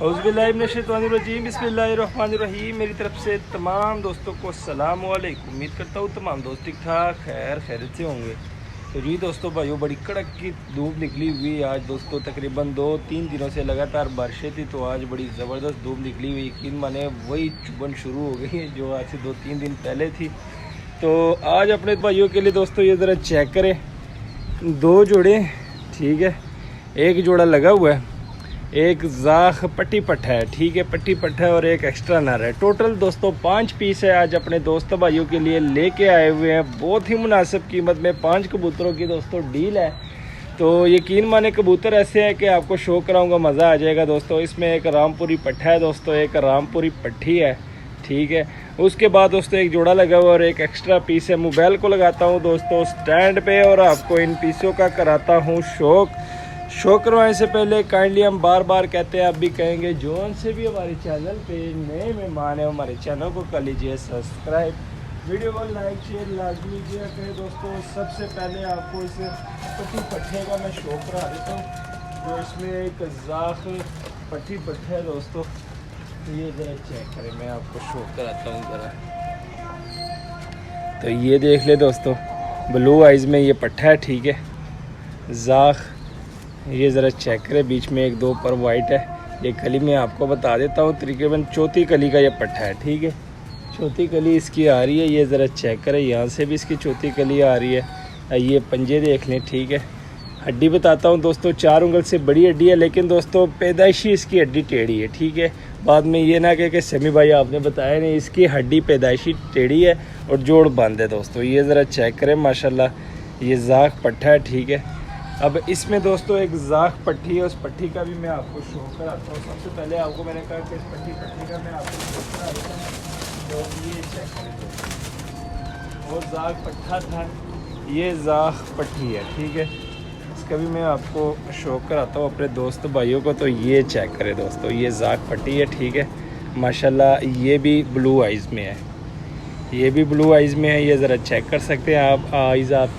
औज़ुबिल्लाहिमिनश्शैतानिर्रजीम बिस्मिल्लाहिर्रहमानिर्रहीम। मेरी तरफ से तमाम दोस्तों को अस्सलाम वालेकुम। उम्मीद करता हूँ तमाम दोस्त ठीक ठाक खैरियत से होंगे। तो जी दोस्तों भाइयों, बड़ी कड़क की धूप निकली हुई आज दोस्तों। तकरीबन 2-3 दिनों से लगातार बारिशें थी, तो आज बड़ी ज़बरदस्त धूप निकली हुई। यकीन माने वही चुभन शुरू हो गई है जो आज से 2-3 दिन पहले थी। तो आज अपने भाइयों के लिए दोस्तों ये ज़रा चेक करें, 2 जोड़े ठीक है, एक जोड़ा लगा हुआ है, एक जाख पट्टी पट्टा है ठीक है, पट्टी पट्टा है और एक एक्स्ट्रा नर है। टोटल दोस्तों 5 पीस है आज अपने दोस्त भाइयों के लिए लेके आए हुए हैं। बहुत ही मुनासिब कीमत में 5 कबूतरों की दोस्तों डील है। तो यकीन माने कबूतर ऐसे हैं कि आपको शो कराऊंगा, मज़ा आ जाएगा दोस्तों। इसमें एक रामपुरी पट्टा है दोस्तों, एक रामपुरी पट्टी है ठीक है। उसके बाद दोस्तों एक जोड़ा लगा हुआ और एक एक्स्ट्रा पीस है। मोबाइल को लगाता हूँ दोस्तों स्टैंड पे और आपको इन पीसों का कराता हूँ शो करवाने से पहले काइंडली हम बार बार कहते हैं, आप भी कहेंगे, जोन से भी हमारे चैनल पे नए मेहमान है हमारे चैनल को कर लीजिए सब्सक्राइब, वीडियो को लाइक शेयर लाजमी किया करें दोस्तों। सबसे पहले आपको इस पट्टी पट्टे का मैं शो करा देता हूँ, जो इसमें एक जाख पट्टी पट्टा है दोस्तों। तो ये ज़रा चेक करें, मैं आपको शो कराता हूँ ज़रा। तो ये देख ले दोस्तों, ब्लू आइज़ में ये पट्टा है ठीक है, जाख ये ज़रा चेक करें, बीच में 1-2 पर वाइट है। ये कली मैं आपको बता देता हूँ, तकरीबन चौथी कली का ये पट्टा है ठीक है, चौथी कली इसकी आ रही है। ये ज़रा चेक करें, यहाँ से भी इसकी चौथी कली आ रही है। ये पंजे देख लें ठीक है। हड्डी बताता हूँ दोस्तों, 4 उंगल से बड़ी हड्डी है, लेकिन दोस्तों पैदाइशी इसकी हड्डी टेढ़ी है ठीक है। बाद में ये ना कहे कि समी भाई आपने बताया नहीं, इसकी हड्डी पैदाइशी टेढ़ी है और जोड़ बंद है दोस्तों। ये ज़रा चेक करें, माशाल्लाह ये जाख पट्टा है ठीक है। अब इसमें दोस्तों एक जाख पट्टी है, उस पट्टी का भी मैं आपको शो कराता हूँ। सबसे पहले आपको मैंने कहा कि इस पट्टी का मैं आपको शो करा देता हूँ। तो ये चेक करें दोस्तों, वो जाख पट्टा था, ये जाख पट्टी है ठीक है। इसका भी मैं आपको शो कराता हूँ अपने दोस्त भाइयों को। तो ये चेक करें दोस्तों, ये जाख पट्टी है ठीक है, माशाल्लाह। ये भी ब्लू आइज़ में है, ये भी ब्लू आइज़ में है। ये ज़रा चेक कर सकते हैं आप आइज़ आप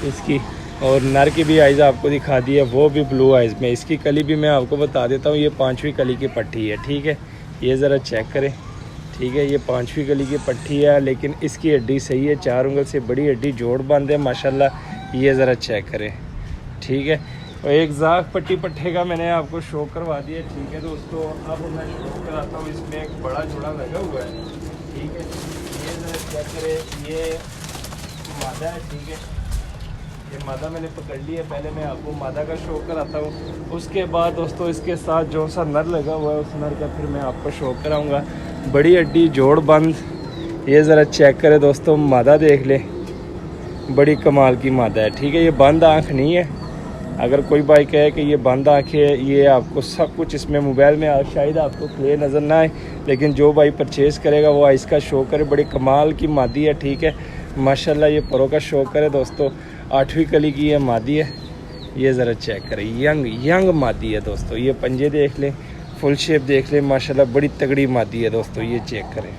इसकी, और नर की भी आइज़ आपको दिखा दी है, वो भी ब्लू आइज़ में। इसकी कली भी मैं आपको बता देता हूँ, ये 5वीं कली की पट्टी है ठीक है। ये ज़रा चेक करें ठीक है, ये 5वीं कली की पट्टी है, लेकिन इसकी हड्डी सही है, 4 उंगल से बड़ी हड्डी, जोड़ बंद है माशाल्लाह। ये ज़रा चेक करें ठीक है। और एक जाख पट्टी पट्टे का मैंने आपको शो करवा दिया ठीक है दोस्तों। अब मैं शो कराता हूँ, इसमें एक बड़ा जोड़ा लगा हुआ है ठीक है। ये ज़रा चेक करें, ये मादा है ठीक है, ये मादा मैंने पकड़ ली है। पहले मैं आपको मादा का शो कराता हूँ, उसके बाद दोस्तों इसके साथ जो सा नर लगा हुआ है उस नर का फिर मैं आपको शो कराऊँगा। बड़ी हड्डी, जोड़ बंद, ये ज़रा चेक करें दोस्तों, मादा देख ले, बड़ी कमाल की मादा है ठीक है। ये बंद आँख नहीं है, अगर कोई भाई कहे कि ये बंद आँखें है, ये आपको सब कुछ इसमें मोबाइल में शायद आपको क्लियर नज़र ना आए, लेकिन जो भाई परचेज़ करेगा वो इसका शो करे। बड़ी कमाल की मादी है ठीक है, माशाल्लाह। ये परों का शो करे दोस्तों, 8वीं कली की है, मादी है। ये ज़रा चेक करें, यंग मादी है दोस्तों। ये पंजे देख लें, फुल शेप देख लें, माशाल्लाह बड़ी तगड़ी मादी है दोस्तों। ये चेक करें,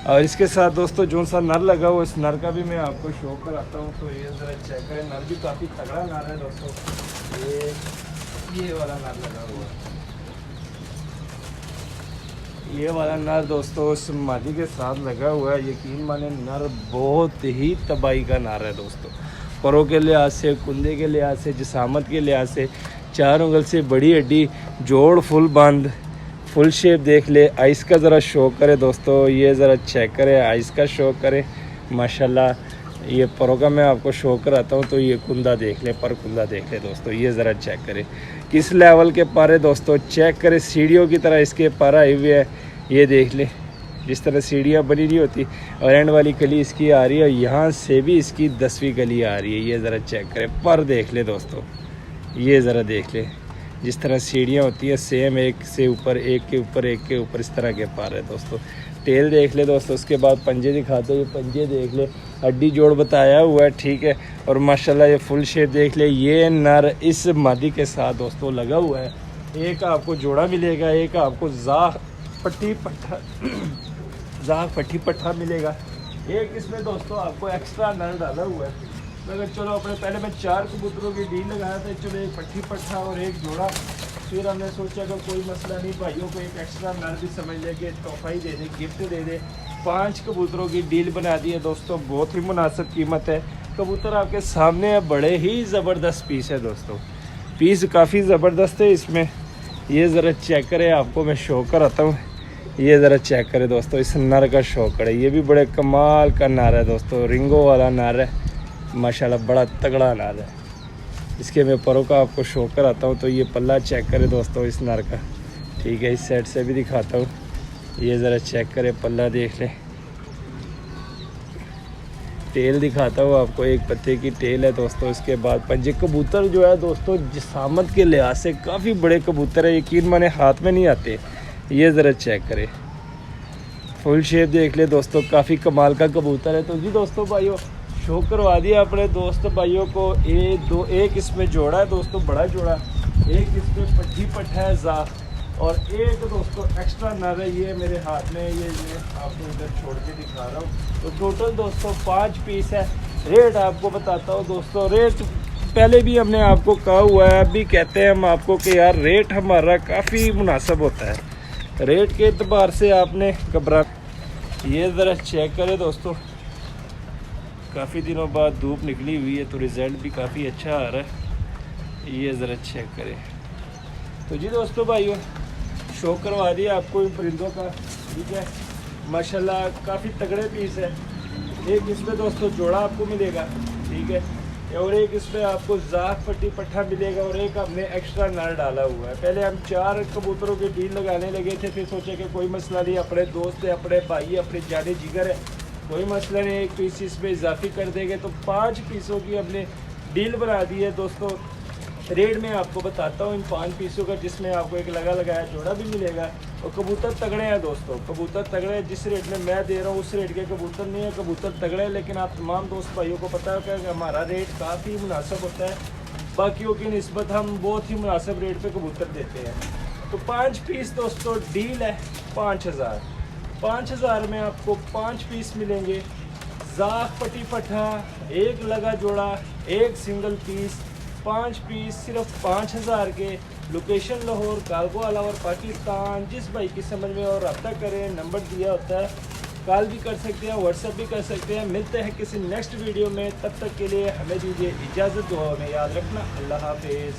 और इसके साथ दोस्तों जो सा नर लगा हुआ इस नर का भी मैं आपको शो कराता हूँ। तो ये ज़रा चेक करें, नर भी काफ़ी तगड़ा नर है दोस्तों। ये वाला नर लगा हुआ है, ये वाला नर दोस्तों उस मादी के साथ लगा हुआ है। यकीन माने नर बहुत ही तबाही का नर है दोस्तों, परों के लिहाज से, कुंदे के लिहाज से, जिसामत के लिहाज से, 4 उंगल से बड़ी हड्डी, जोड़ फुल बंद, फुल शेप देख ले। आइस का ज़रा शो करे दोस्तों, ये ज़रा चेक करें, आइस का शो करें माशाल्लाह। ये परों का मैं आपको शो कराता हूँ। तो ये कुंदा देख ले, पर कुंदा देख ले दोस्तों, ये ज़रा चेक करें किस लेवल के पर है दोस्तों। चेक करें, सीढ़ियों की तरह इसके पर आए हुए है, ये देख ले, जिस तरह सीढ़ियाँ बनी नहीं होती, और एंड वाली कली इसकी आ रही है, और यहाँ से भी इसकी 10वीं कली आ रही है। ये ज़रा चेक करें, पर देख ले दोस्तों, ये ज़रा देख ले, जिस तरह सीढ़ियाँ होती है सेम, एक से ऊपर, एक के ऊपर, एक के ऊपर, इस तरह के पर है दोस्तों। टेल देख ले दोस्तों, उसके बाद पंजे दिखाते, ये पंजे देख ले, हड्डी जोड़ बताया हुआ है ठीक है। और माशाल्लाह ये फुल शेप देख ले। ये नर इस मादी के साथ दोस्तों लगा हुआ है। एक आपको जोड़ा मिलेगा, एक आपको जाख पट्टी पट्टा मिलेगा, एक इसमें दोस्तों आपको एक्स्ट्रा नर डाला हुआ है। मगर चलो अपने पहले मैं 4 कबूतरों की डील लगाया था, चलो एक पट्टी पट्टा और एक जोड़ा फिर हमने सोचा कि कोई मसला नहीं, भाइयों को एक एक्स्ट्रा नर भी समझ ले कि तोहफा ही दे दे, गिफ्ट दे दे। 5 कबूतरों की डील बना दी है दोस्तों, बहुत ही मुनासिब कीमत है। कबूतर आपके सामने है, बड़े ही ज़बरदस्त पीस है दोस्तों, पीस काफ़ी ज़बरदस्त है इसमें। ये ज़रा चेक करें, आपको मैं शो कराता हूँ। ये ज़रा चेक करें दोस्तों, इस नर का शो करें, ये भी बड़े कमाल का नर है दोस्तों, रिंगो वाला नर है माशाल्लाह, बड़ा तगड़ा नर है। इसके मैं परों का आपको शो कराता हूँ। तो ये पल्ला चेक करें दोस्तों इस नर का, ठीक है, इस साइड से भी दिखाता हूँ। ये ज़रा चेक करें, पल्ला देख लें, टेल दिखाता हूँ आपको, एक पत्ते की टेल है दोस्तों। इसके बाद पंजे, कबूतर जो है दोस्तों जिसामत के लिहाज से काफ़ी बड़े कबूतर है, यकीन माने हाथ में नहीं आते। ये ज़रा चेक करें, फुल शेप देख ले दोस्तों, काफ़ी कमाल का कबूतर है। तो जी दोस्तों भाइयों, शो करवा दिया अपने दोस्त भाइयों को। एक इसमें जोड़ा है दोस्तों, बड़ा जोड़ा, एक इसमें पट्टी पट्टा है जा, और एक दोस्तों एक्स्ट्रा नर है, ये मेरे हाथ में, ये आपको इधर छोड़ के दिखा रहा हूँ। तो टोटल दोस्तों 5 पीस है। रेट आपको बताता हूँ दोस्तों, रेट पहले भी हमने आपको कहा हुआ है, अभी कहते हैं हम आपको कि यार रेट हमारा काफ़ी मुनासिब होता है, रेट के एतबार से आपने घबरा। ये ज़रा चेक करें दोस्तों, काफ़ी दिनों बाद धूप निकली हुई है तो रिज़ल्ट भी काफ़ी अच्छा आ रहा है। ये ज़रा चेक करें। तो जी दोस्तों भाइयों, शो करवा दिया आपको इन परिंदों का, ठीक है, माशाल्लाह काफ़ी तगड़े पीस है। एक इसमें दोस्तों जोड़ा आपको मिलेगा, ठीक है, और एक इसमें आपको जाक पट्टी पट्ठा मिलेगा, और एक हमने एक्स्ट्रा नर डाला हुआ है। पहले हम 4 कबूतरों की डील लगाने लगे थे, फिर सोचे कि कोई मसला नहीं, अपने दोस्त है, अपने भाई, अपने जाने जिगर है, कोई मसला नहीं, एक पीस इसमें इजाफी कर देंगे। तो 5 पीसों की हमने डील बना दी है दोस्तों। रेट में आपको बताता हूँ इन 5 पीसों का, जिसमें आपको एक लगाया जोड़ा भी मिलेगा। और कबूतर तगड़े हैं दोस्तों, कबूतर तगड़े हैं, जिस रेट में मैं दे रहा हूँ उस रेट के कबूतर नहीं है, कबूतर तगड़े हैं। लेकिन आप तमाम दोस्त भाइयों को पता है कि हमारा रेट काफ़ी मुनासिब होता है, बाकियों की निस्बत हम बहुत ही मुनासिब रेट पे कबूतर देते हैं। तो 5 पीस दोस्तों डील है 5000 में आपको 5 पीस मिलेंगे। जाक पट्टी पट्ठा, एक लगा जोड़ा, एक सिंगल पीस, 5 पीस सिर्फ 5000 के। लोकेशन लाहौर, कार्गो अलावर पाकिस्तान। जिस भाई की समझ में और रब्ता करें, नंबर दिया होता है, कॉल भी कर सकते हैं, व्हाट्सएप भी कर सकते हैं। मिलते हैं किसी नेक्स्ट वीडियो में, तब तक के लिए हमें दीजिए इजाज़त। दुआ में याद रखना। अल्लाह हाफिज़।